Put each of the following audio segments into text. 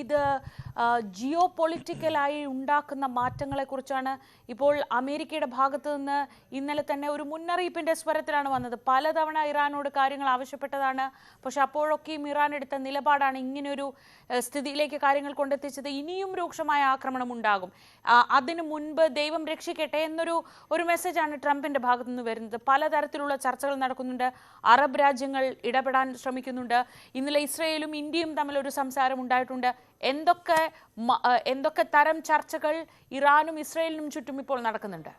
ഇത് ജിയോ പൊളിറ്റിക്കലായി ഉണ്ടാക്കുന്ന മാറ്റങ്ങളെക്കുറിച്ചാണ് ഇപ്പോൾ അമേരിക്കയുടെ ഭാഗത്തു നിന്ന് ഇന്നലെ തന്നെ ഒരു മുന്നറിയിപ്പിൻ്റെ സ്വരത്തിലാണ് വന്നത്. പലതവണ ഇറാനോട് കാര്യങ്ങൾ ആവശ്യപ്പെട്ടതാണ്. പക്ഷെ അപ്പോഴൊക്കെയും ഇറാൻ എടുത്ത നിലപാടാണ് ഇങ്ങനെയൊരു സ്ഥിതിയിലേക്ക് കാര്യങ്ങൾ കൊണ്ടെത്തിച്ചത്. ഇനിയും രൂക്ഷമായ ആക്രമണം ഉണ്ടാകും, അതിനു മുൻപ് ദൈവം രക്ഷിക്കട്ടെ എന്നൊരു മെസ്സേജാണ് ട്രംപിൻ്റെ ഭാഗത്തു നിന്ന് വരുന്നത്. പലതരത്തിലുള്ള ചർച്ചകൾ നടക്കുന്നുണ്ട്. അറബ് രാജ്യങ്ങൾ ഇടപെടാൻ ശ്രമിക്കുന്നുണ്ട്. ഇന്നലെ ഇസ്രയേലും ഇന്ത്യയും തമ്മിലൊരു സംസാരം ഉണ്ടായിട്ടുണ്ട്. എന്തൊക്കെ തരം ചർച്ചകൾ ഇറാനും ഇസ്രയേലിനും ചുറ്റും ഇപ്പോൾ നടക്കുന്നുണ്ട്?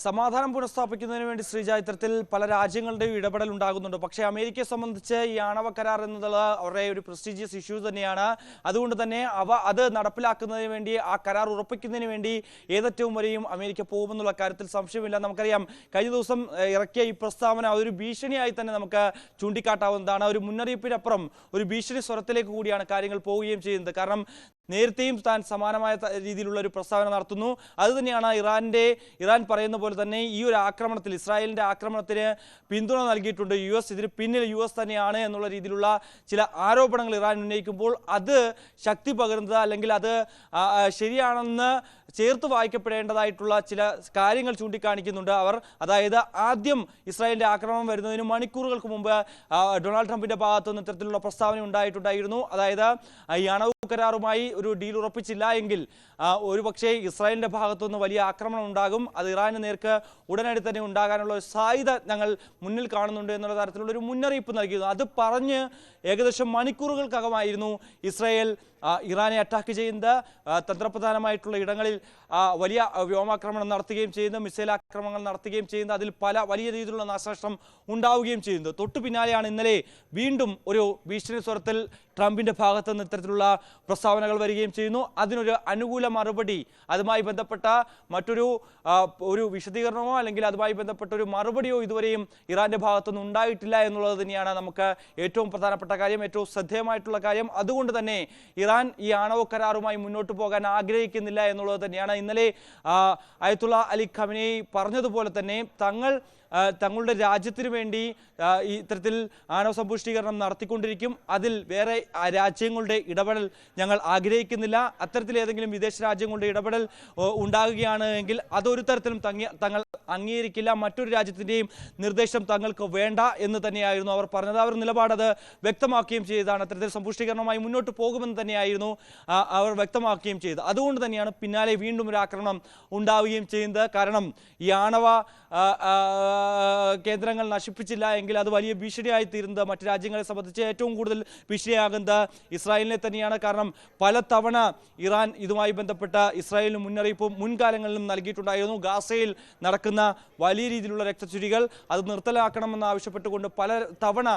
സമാധാനം പുനഃസ്ഥാപിക്കുന്നതിന് വേണ്ടി ശ്രീജ ഇത്തരത്തിൽ പല രാജ്യങ്ങളുടെയും ഇടപെടൽ ഉണ്ടാകുന്നുണ്ട്. പക്ഷേ അമേരിക്കയെ സംബന്ധിച്ച് ഈ ആണവ കരാർ എന്നുള്ളത് അവരുടെ ഒരു പ്രസ്റ്റീജിയസ് ഇഷ്യൂ തന്നെയാണ്. അതുകൊണ്ട് തന്നെ അത് നടപ്പിലാക്കുന്നതിന് വേണ്ടി, ആ കരാർ ഉറപ്പിക്കുന്നതിന് വേണ്ടി ഏതറ്റവും വരെയും അമേരിക്ക പോകുമെന്നുള്ള കാര്യത്തിൽ സംശയമില്ല. നമുക്കറിയാം, കഴിഞ്ഞ ദിവസം ഇറക്കിയ ഈ പ്രസ്താവന അതൊരു ഭീഷണിയായി തന്നെ നമുക്ക് ചൂണ്ടിക്കാട്ടാവുന്നതാണ്. ഒരു മുന്നറിയിപ്പിനപ്പുറം ഒരു ഭീഷണി സ്വരത്തിലേക്ക് കൂടിയാണ് കാര്യങ്ങൾ പോവുകയും ചെയ്യുന്നത്. കാരണം നേരത്തെയും താൻ സമാനമായ രീതിയിലുള്ള ഒരു പ്രസ്താവന നടത്തുന്നു. അതുതന്നെയാണ് ഇറാൻ പറയുന്ന പോലെ തന്നെ ഈ ഒരു ആക്രമണത്തിൽ, ഇസ്രായേലിൻ്റെ ആക്രമണത്തിന് പിന്തുണ നൽകിയിട്ടുണ്ട് US, ഇതിന് പിന്നിൽ US തന്നെയാണ് എന്നുള്ള രീതിയിലുള്ള ചില ആരോപണങ്ങൾ ഇറാൻ ഉന്നയിക്കുമ്പോൾ അത് ശക്തി പകരുന്നത്, അല്ലെങ്കിൽ അത് ശരിയാണെന്ന് ചേർത്ത് വായിക്കപ്പെടേണ്ടതായിട്ടുള്ള ചില കാര്യങ്ങൾ ചൂണ്ടിക്കാണിക്കുന്നുണ്ട് അവർ. അതായത് ആദ്യം ഇസ്രായേലിൻ്റെ ആക്രമണം വരുന്നതിന് മണിക്കൂറുകൾക്ക് മുമ്പ് ഡൊണാൾഡ് ട്രംപിൻ്റെ ഭാഗത്തുനിന്ന് ഇത്തരത്തിലുള്ള പ്രസ്താവന ഉണ്ടായിട്ടുണ്ടായിരുന്നു. അതായത് ഈ അണു കരാറുമായി ഒരു ഡീൽ ഉറപ്പിച്ചില്ല എങ്കിൽ ഒരുപക്ഷേ ഇസ്രായേലിൻ്റെ ഭാഗത്തുനിന്ന് വലിയ ആക്രമണം ഉണ്ടാകും, അത് ഇറാന് നേർക്ക് ഉടനടി തന്നെ ഉണ്ടാകാനുള്ള ഒരു സാധ്യത ഞങ്ങൾ മുന്നിൽ കാണുന്നുണ്ട് എന്നുള്ള തരത്തിലുള്ള ഒരു മുന്നറിയിപ്പ് നൽകിയിരുന്നു. അത് പറഞ്ഞ് ഏകദേശം മണിക്കൂറുകൾക്കകമായിരുന്നു ഇസ്രായേൽ ഇറാനെ അറ്റാക്ക് ചെയ്യുന്നത്. തന്ത്രപ്രധാനമായിട്ടുള്ള ഇടങ്ങളിൽ വലിയ വ്യോമാക്രമണം നടത്തുകയും ചെയ്യുന്നത്, മിസൈൽ ആക്രമണങ്ങൾ നടത്തുകയും ചെയ്യുന്നത്, അതിൽ വലിയ രീതിയിലുള്ള നാശനഷ്ടം ഉണ്ടാവുകയും ചെയ്യുന്നത്. തൊട്ടു പിന്നാലെയാണ് ഇന്നലെ വീണ്ടും ഒരു ഭീഷണി സ്വരത്തിൽ ട്രംപിൻ്റെ ഭാഗത്ത് നിന്ന് ഇത്തരത്തിലുള്ള പ്രസ്താവനകൾ വരികയും ചെയ്യുന്നു. അതിനൊരു അനുകൂല മറുപടി, അതുമായി ബന്ധപ്പെട്ട മറ്റൊരു വിശദീകരണമോ അല്ലെങ്കിൽ അതുമായി ബന്ധപ്പെട്ട ഒരു മറുപടിയോ ഇതുവരെയും ഇറാന്റെ ഭാഗത്തുനിന്ന് ഉണ്ടായിട്ടില്ല എന്നുള്ളത് തന്നെയാണ് നമുക്ക് ഏറ്റവും പ്രധാനപ്പെട്ട കാര്യം, ഏറ്റവും ശ്രദ്ധേയമായിട്ടുള്ള കാര്യം. അതുകൊണ്ട് തന്നെ ഇറാൻ ഈ ആണവ കരാറുമായി മുന്നോട്ട് പോകാൻ ആഗ്രഹിക്കുന്നില്ല എന്നുള്ളത് തന്നെയാണ്. ഇന്നലെ അയത്തുള്ള അലി ഖമനേയി പറഞ്ഞതുപോലെ തന്നെ തങ്ങളുടെ രാജ്യത്തിന് വേണ്ടി ഇത്തരത്തിൽ ആണവ സമ്പുഷ്ടീകരണം നടത്തിക്കൊണ്ടിരിക്കും, അതിൽ വേറെ രാജ്യങ്ങളുടെ ഇടപെടൽ ഞങ്ങൾ ആഗ്രഹിക്കുന്നില്ല. അത്തരത്തിൽ ഏതെങ്കിലും വിദേശ രാജ്യങ്ങളുടെ ഇടപെടൽ ഉണ്ടാകുകയാണ് എങ്കിൽ അതൊരു തരത്തിലും തങ്ങൾ അംഗീകരിക്കില്ല, മറ്റൊരു രാജ്യത്തിൻ്റെയും നിർദ്ദേശം തങ്ങൾക്ക് വേണ്ട എന്ന് തന്നെയായിരുന്നു അവർ പറഞ്ഞത്. അവർ നിലപാടത് വ്യക്തമാക്കുകയും ചെയ്തതാണ്. അത്തരത്തിൽ സമ്പുഷ്ടീകരണവുമായി മുന്നോട്ട് പോകുമെന്ന് തന്നെയായിരുന്നു അവർ വ്യക്തമാക്കുകയും ചെയ്തത്. അതുകൊണ്ട് തന്നെയാണ് പിന്നാലെ വീണ്ടും ഒരു ആക്രമണം ഉണ്ടാവുകയും ചെയ്യുന്നത്. കാരണം ഈ ആണവ കേന്ദ്രങ്ങൾ നശിപ്പിച്ചില്ല എങ്കിൽ അത് വലിയ ഭീഷണിയായി തീരുന്നത് മറ്റ് രാജ്യങ്ങളെ സംബന്ധിച്ച് ഏറ്റവും കൂടുതൽ ഭീഷണിയാകുന്നത് ഇസ്രായേലിനെ തന്നെയാണ്. കാരണം പലതവണ ഇറാൻ ഇതുമായി ബന്ധപ്പെട്ട ഇസ്രായേലിന് മുന്നറിയിപ്പും മുൻകാലങ്ങളിലും നൽകിയിട്ടുണ്ടായിരുന്നു. ഗാസയിൽ നടക്കുന്ന വലിയ രീതിയിലുള്ള രക്തച്ചൊരികൾ അത് നിർത്തലാക്കണമെന്ന് ആവശ്യപ്പെട്ടുകൊണ്ട് പല തവണ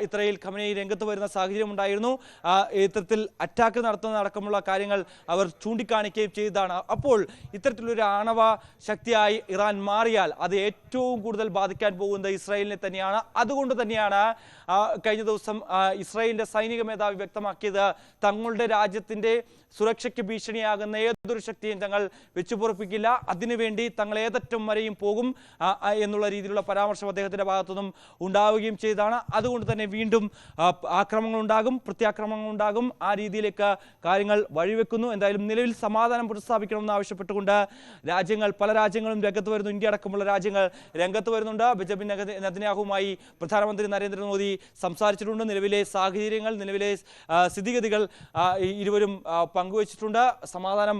ഇസ്രായേൽ ഖമനേയി രംഗത്ത് വരുന്ന സാഹചര്യം ഉണ്ടായിരുന്നു. ഇത്തരത്തിൽ അറ്റാക്ക് നടത്തുന്ന അടക്കമുള്ള കാര്യങ്ങൾ അവർ ചൂണ്ടിക്കാണിക്കുകയും ചെയ്തതാണ്. അപ്പോൾ ഇത്തരത്തിലൊരു ആണവ ശക്തിയായി ഇറാൻ മാറിയാൽ അത് ഏറ്റവും കൂടുതൽ ബാധിക്കാൻ പോകുന്നത് ഇസ്രായേലിനെ തന്നെയാണ്. അതുകൊണ്ട് തന്നെയാണ് കഴിഞ്ഞ ദിവസം ഇസ്രായേലിന്റെ സൈനിക മേധാവി വ്യക്തമാക്കിയത്, തങ്ങളുടെ രാജ്യത്തിന്റെ സുരക്ഷയ്ക്ക് ഭീഷണിയാകുന്ന ഏതൊരു ശക്തിയും തങ്ങൾ വെച്ചുപൊറുപ്പിക്കില്ല, അതിനുവേണ്ടി തങ്ങൾ ഏതറ്റം വരെയും പോകും എന്നുള്ള രീതിയിലുള്ള പരാമർശം അദ്ദേഹത്തിന്റെ ഭാഗത്തുനിന്നും ഉണ്ടാവുകയും ചെയ്തതാണ്. അതുകൊണ്ട് തന്നെ വീണ്ടും ആക്രമണങ്ങൾ ഉണ്ടാകും, പ്രത്യാക്രമണങ്ങൾ ഉണ്ടാകും. ആ രീതിയിലേക്ക് കാര്യങ്ങൾ വഴിവെക്കുന്നു. എന്തായാലും നിലവിൽ സമാധാനം പുനഃസ്ഥാപിക്കണമെന്ന് ആവശ്യപ്പെട്ടുകൊണ്ട് പല രാജ്യങ്ങളും രംഗത്ത് വരുന്നു. ഇന്ത്യ അടക്കമുള്ള രാജ്യങ്ങൾ രംഗത്ത് വരുന്നുണ്ട്. ബെഞ്ചമിൻ നെതന്യാഹുവുമായി പ്രധാനമന്ത്രി നരേന്ദ്രമോദി സംസാരിച്ചിട്ടുണ്ട്. നിലവിലെ സാഹചര്യങ്ങൾ, നിലവിലെ സ്ഥിതിഗതികൾ ഇരുവരും പങ്കുവച്ചിട്ടുണ്ട്. സമാധാനം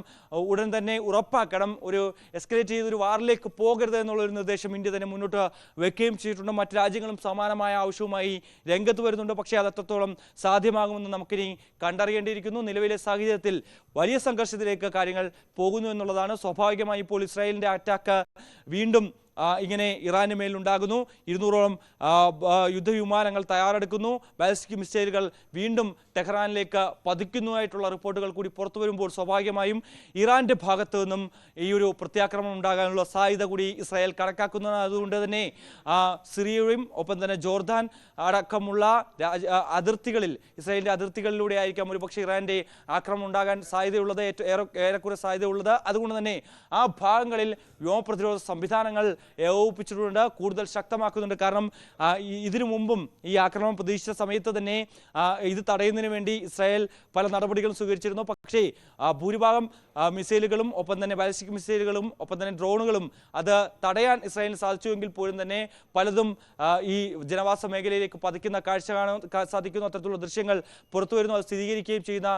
ഉടൻ തന്നെ ഉറപ്പാക്കണം, ഒരു എസ്കലേറ്റ് ചെയ്തൊരു വാറിലേക്ക് പോകരുത് എന്നുള്ളൊരു നിർദ്ദേശം ഇന്ത്യ തന്നെ മുന്നോട്ട് വെക്കുകയും ചെയ്തിട്ടുണ്ട്. മറ്റ് രാജ്യങ്ങളും സമാനമായ ആവശ്യവുമായി രംഗത്ത് വരുന്നുണ്ട്. പക്ഷേ അത് എത്രത്തോളം സാധ്യമാകുമെന്ന് നമുക്കിനി കണ്ടറിയേണ്ടിയിരിക്കുന്നു. നിലവിലെ സാഹചര്യത്തിൽ വലിയ സംഘർഷത്തിലേക്ക് കാര്യങ്ങൾ പോകുന്നു എന്നുള്ളതാണ്. സ്വാഭാവികമായി ഇപ്പോൾ ഇസ്രായേലിന്റെ അറ്റാക്ക് വീണ്ടും ഇങ്ങനെ ഇറാന് മേലുണ്ടാകുന്നു. 200ഓളം യുദ്ധവിമാനങ്ങൾ തയ്യാറെടുക്കുന്നു. ബാലിസ്റ്റിക് മിസൈലുകൾ വീണ്ടും ടെഹ്റാനിലേക്ക് പതിക്കുന്നതായിട്ടുള്ള റിപ്പോർട്ടുകൾ കൂടി പുറത്തു വരുമ്പോൾ സ്വാഭാവികമായും ഇറാന്റെ ഭാഗത്തു നിന്നും ഈ ഒരു പ്രത്യാക്രമണം ഉണ്ടാകാനുള്ള സാധ്യത കൂടി ഇസ്രായേൽ കണക്കാക്കുന്നതാണ്. അതുകൊണ്ട് തന്നെ സിറിയയും ഒപ്പം തന്നെ ജോർദാൻ അടക്കമുള്ള അതിർത്തികളിൽ, ഇസ്രായേലിന്റെ അതിർത്തികളിലൂടെ ആയിരിക്കാം ഒരുപക്ഷെ ഇറാന്റെ ആക്രമണം ഉണ്ടാകാൻ സാധ്യതയുള്ളത്, ഏറെക്കുറെ സാധ്യതയുള്ളത്. അതുകൊണ്ട് തന്നെ ആ ഭാഗങ്ങളിൽ വ്യോമപ്രതിരോധ സംവിധാനങ്ങൾ ഏകോപിപ്പിച്ചിട്ടുണ്ട്, കൂടുതൽ ശക്തമാക്കുന്നുണ്ട്. കാരണം ഇതിനു മുമ്പും ഈ ആക്രമണം പ്രതീക്ഷിച്ച സമയത്ത് തന്നെ ഇത് തടയുന്നതിന് വേണ്ടി ഇസ്രായേൽ പല നടപടികളും സ്വീകരിച്ചിരുന്നു. പക്ഷേ ഭൂരിഭാഗം മിസൈലുകളും ഒപ്പം തന്നെ ബാലിസ്റ്റിക് മിസൈലുകളും ഒപ്പം തന്നെ ഡ്രോണുകളും അത് തടയാൻ ഇസ്രായേലിന് സാധിച്ചുവെങ്കിൽ പോലും തന്നെ പലതും ഈ ജനവാസ മേഖലയിലേക്ക് പതിക്കുന്ന കാഴ്ച കാണാൻ സാധിക്കുന്നു. അത്തരത്തിലുള്ള ദൃശ്യങ്ങൾ പുറത്തു വരുന്നു, അത് സ്ഥിരീകരിക്കുകയും ചെയ്യുന്ന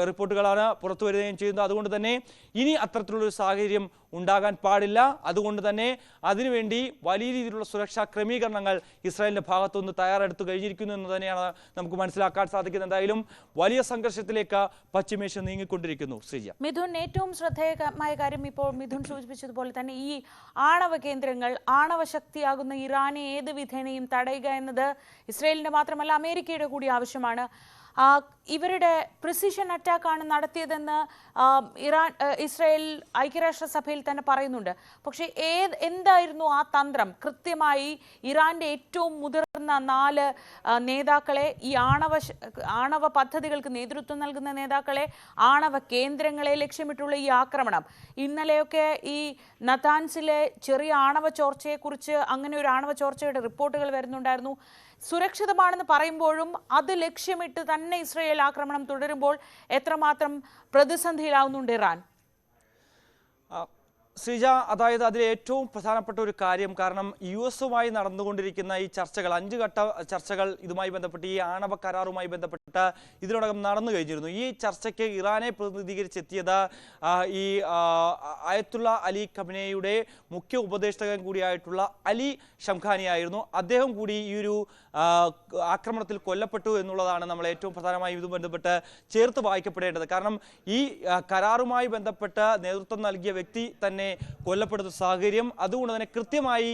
റിപ്പോർട്ടുകളാണ് പുറത്തു വരികയും ചെയ്യുന്നത്. അതുകൊണ്ട് തന്നെ ഇനി അത്തരത്തിലുള്ളൊരു സാഹചര്യം ഉണ്ടാകാൻ പാടില്ല. അതുകൊണ്ട് തന്നെ അതിനുവേണ്ടി വലിയ രീതിയിലുള്ള സുരക്ഷാ ക്രമീകരണങ്ങൾ ഇസ്രായേലിന്റെ ഭാഗത്തുനിന്ന് തയ്യാറെടുത്തു കഴിഞ്ഞിരിക്കുന്നു എന്ന് തന്നെയാണ് നമുക്ക് മനസ്സിലാക്കാൻ സാധിക്കുന്നത്. എന്തായാലും വലിയ സംഘർഷത്തിലേക്ക് പശ്ചിമേഷ്യ നീങ്ങിക്കൊണ്ടിരിക്കുന്നു. ശ്രീജ, മിഥുൻ, ഏറ്റവും ശ്രദ്ധേയമായ കാര്യം ഇപ്പോൾ മിഥുൻ സൂചിപ്പിച്ചതുപോലെ തന്നെ ഈ ആണവ കേന്ദ്രങ്ങൾ, ആണവ ശക്തിയാകുന്ന ഇറാനെ ഏത് വിധേനയും തടയുക എന്നത് ഇസ്രായേലിന്റെ മാത്രമല്ല അമേരിക്കയുടെ കൂടി ആവശ്യമാണ്. ഇവരുടെ പ്രിസിഷൻ അറ്റാക്കാണ് നടത്തിയതെന്ന് ഇസ്രായേൽ ഐക്യരാഷ്ട്രസഭയിൽ തന്നെ പറയുന്നുണ്ട്. പക്ഷേ എന്തായിരുന്നു ആ തന്ത്രം? കൃത്യമായി ഇറാന്റെ ഏറ്റവും മുതിർന്ന 4 നേതാക്കളെ, ഈ ആണവ പദ്ധതികൾക്ക് നേതൃത്വം നൽകുന്ന നേതാക്കളെ, ആണവ കേന്ദ്രങ്ങളെ ലക്ഷ്യമിട്ടുള്ള ഈ ആക്രമണം. ഇന്നലെയൊക്കെ ഈ നതാൻസിലെ ചെറിയ ആണവ ചോർച്ചയെക്കുറിച്ച്, അങ്ങനെ ഒരു ആണവ ചോർച്ചയുടെ റിപ്പോർട്ടുകൾ വരുന്നുണ്ടായിരുന്നു. സുരക്ഷിതമാണെന്ന് പറയുമ്പോഴും അത് ലക്ഷ്യമിട്ട് തന്നെ ഇസ്രായേൽ ആക്രമണം തുടരുമ്പോൾ എത്രമാത്രം പ്രതിസന്ധിയിലാവുന്നുണ്ട് ഇറാൻ? ശ്രീജ, അതായത് അതിൽ ഏറ്റവും പ്രധാനപ്പെട്ട ഒരു കാര്യം, കാരണം US-ഉമായി നടന്നുകൊണ്ടിരിക്കുന്ന ഈ ചർച്ചകൾ, 5 ഘട്ട ചർച്ചകൾ ഇതുമായി ബന്ധപ്പെട്ട്, ഈ ആണവ കരാറുമായി ബന്ധപ്പെട്ട് ഇതിനോടകം നടന്നു കഴിഞ്ഞിരുന്നു. ഈ ചർച്ചയ്ക്ക് ഇറാനെ പ്രതിനിധീകരിച്ചെത്തിയത് ഈ ആയത്തുള്ള അലി ഖമനേയുടെ മുഖ്യ ഉപദേഷ്ടാവൻ കൂടിയായിട്ടുള്ള അലി ഷംഖാനി ആയിരുന്നു. അദ്ദേഹം കൂടി ഈ ഒരു ആക്രമണത്തിൽ കൊല്ലപ്പെട്ടു എന്നുള്ളതാണ് നമ്മൾ ഏറ്റവും പ്രധാനമായും ഇതുമായി ബന്ധപ്പെട്ട് ചേർത്ത് വായിക്കപ്പെടേണ്ടത്. കാരണം ഈ കരാറുമായി ബന്ധപ്പെട്ട് നേതൃത്വം നൽകിയ വ്യക്തി തന്നെ കൊല്ലപ്പെടുന്ന സാഹചര്യം. അതുകൊണ്ട് തന്നെ കൃത്യമായി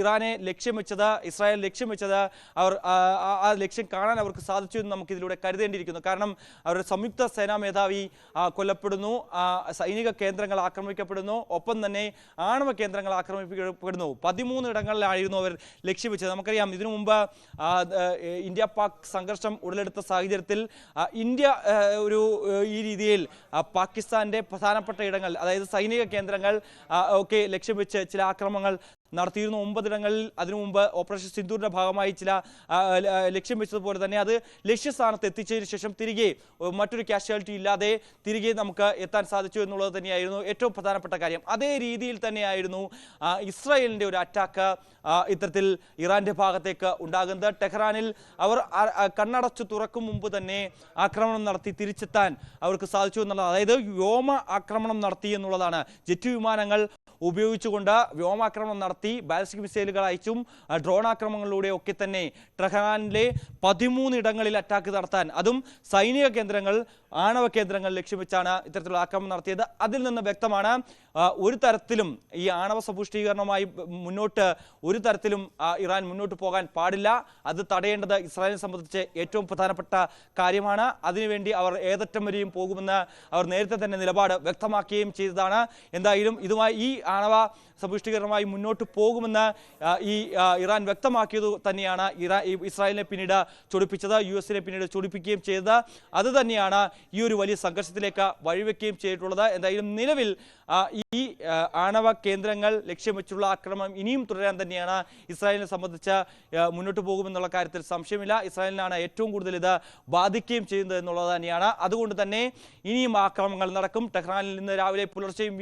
ഇറാനെ ലക്ഷ്യം വെച്ചത്, ഇസ്രായേൽ ലക്ഷ്യം വെച്ചത്, അവർ ആ ലക്ഷ്യം കാണാൻ അവർക്ക് സാധിച്ചു എന്ന് നമുക്ക് ഇതിലൂടെ കരുതേണ്ടിയിരിക്കുന്നു. കാരണം അവരുടെ സംയുക്ത സേനാ മേധാവി കൊല്ലപ്പെടുന്നു, സൈനിക കേന്ദ്രങ്ങൾ ആക്രമിക്കപ്പെടുന്നു, ഒപ്പം തന്നെ ആണവ കേന്ദ്രങ്ങൾ ആക്രമിക്കപ്പെടുന്നു. 13 ഇടങ്ങളിലായിരുന്നു അവർ ലക്ഷ്യം വെച്ചത്. നമുക്കറിയാം, ഇതിനു മുമ്പ് ഇന്ത്യ പാക് സംഘർഷം ഉടലെടുത്ത സാഹചര്യത്തിൽ ഇന്ത്യ ഈ രീതിയിൽ പാകിസ്ഥാന്റെ പ്രധാനപ്പെട്ട ഇടങ്ങൾ, അതായത് സൈനിക കേന്ദ്രങ്ങൾ ഒക്കെ ലക്ഷ്യം വെച്ച് ചില ആക്രമണങ്ങൾ നടത്തിയിരുന്നു. 9 ഇടങ്ങളിൽ അതിനു മുമ്പ് ഓപ്പറേഷൻ സിന്ദൂറിന്റെ ഭാഗമായി ചില ലക്ഷ്യം വെച്ചതുപോലെ തന്നെ അത് ലക്ഷ്യസ്ഥാനത്ത് എത്തിച്ചതിന് ശേഷം തിരികെ മറ്റൊരു കാഷ്വാലിറ്റി ഇല്ലാതെ തിരികെ നമുക്ക് എത്താൻ സാധിച്ചു എന്നുള്ളത് തന്നെയായിരുന്നു ഏറ്റവും പ്രധാനപ്പെട്ട കാര്യം. അതേ രീതിയിൽ തന്നെയായിരുന്നു ഇസ്രായേലിന്റെ ഒരു അറ്റാക്ക് ഇത്തരത്തിൽ ഇറാന്റെ ഭാഗത്തേക്ക് ഉണ്ടാകുന്നത്. ടെഹ്റാനിൽ അവർ കണ്ണടച്ചു തുറക്കും മുമ്പ് തന്നെ ആക്രമണം നടത്തി തിരിച്ചെത്താൻ അവർക്ക് സാധിച്ചു എന്നുള്ളത്, അതായത് വ്യോമ ആക്രമണം നടത്തി എന്നുള്ളതാണ്. ജെറ്റ് വിമാനങ്ങൾ ഉപയോഗിച്ചുകൊണ്ട് വ്യോമാക്രമണം നടത്തി, ബാലിസ്റ്റിക് മിസൈലുകൾ അയച്ചും ഡ്രോൺ ആക്രമണങ്ങളിലൂടെ ഒക്കെ തന്നെ ടെഹ്റാനിലെ 13 ഇടങ്ങളിൽ അറ്റാക്ക് നടത്താൻ, അതും സൈനിക കേന്ദ്രങ്ങൾ, ആണവ കേന്ദ്രങ്ങൾ ലക്ഷ്യം വെച്ചാണ് ഇത്തരത്തിലുള്ള ആക്രമണം നടത്തിയത്. അതിൽ നിന്ന് വ്യക്തമാണ് ഒരു തരത്തിലും ഈ ആണവ സമ്പുഷ്ടീകരണവുമായി ഒരു തരത്തിലും ഇറാൻ മുന്നോട്ട് പോകാൻ പാടില്ല. അത് തടയേണ്ടത് ഇസ്രായേലിനെ സംബന്ധിച്ച് ഏറ്റവും പ്രധാനപ്പെട്ട കാര്യമാണ്. അതിനുവേണ്ടി അവർ ഏതറ്റം വരെയും പോകുമെന്ന് അവർ നേരത്തെ തന്നെ നിലപാട് വ്യക്തമാക്കുകയും ചെയ്തതാണ്. എന്തായാലും ഈ ആണവ സമ്പുഷ്ടീകരണമായി മുന്നോട്ട് പോകുമെന്ന് ഇറാൻ വ്യക്തമാക്കിയത് തന്നെയാണ് ഇസ്രായേലിനെ പിന്നീട് ചൊടിപ്പിച്ചത്, US-നെ പിന്നീട് ചൊടിപ്പിക്കുകയും ചെയ്തത്. അത് തന്നെയാണ് ഈ ഒരു വലിയ സംഘർഷത്തിലേക്ക് വഴിവെക്കുകയും ചെയ്തിട്ടുള്ളത്. എന്തായാലും നിലവിൽ ഈ ആണവ കേന്ദ്രങ്ങൾ ലക്ഷ്യം വെച്ചുള്ള ആക്രമണം ഇനിയും തുടരാൻ തന്നെയാണ് ഇസ്രായേലിനെ സംബന്ധിച്ച് മുന്നോട്ട് പോകുമെന്നുള്ള കാര്യത്തിൽ സംശയമില്ല. ഇസ്രായേലിനാണ് ഏറ്റവും കൂടുതൽ ഇത് ബാധിക്കുകയും ചെയ്യുന്നത് എന്നുള്ളത് തന്നെയാണ്. അതുകൊണ്ട് തന്നെ ഇനിയും ആക്രമണങ്ങൾ നടക്കും. ടെഹ്റാനിൽ നിന്ന് രാവിലെ പുലർച്ചെയും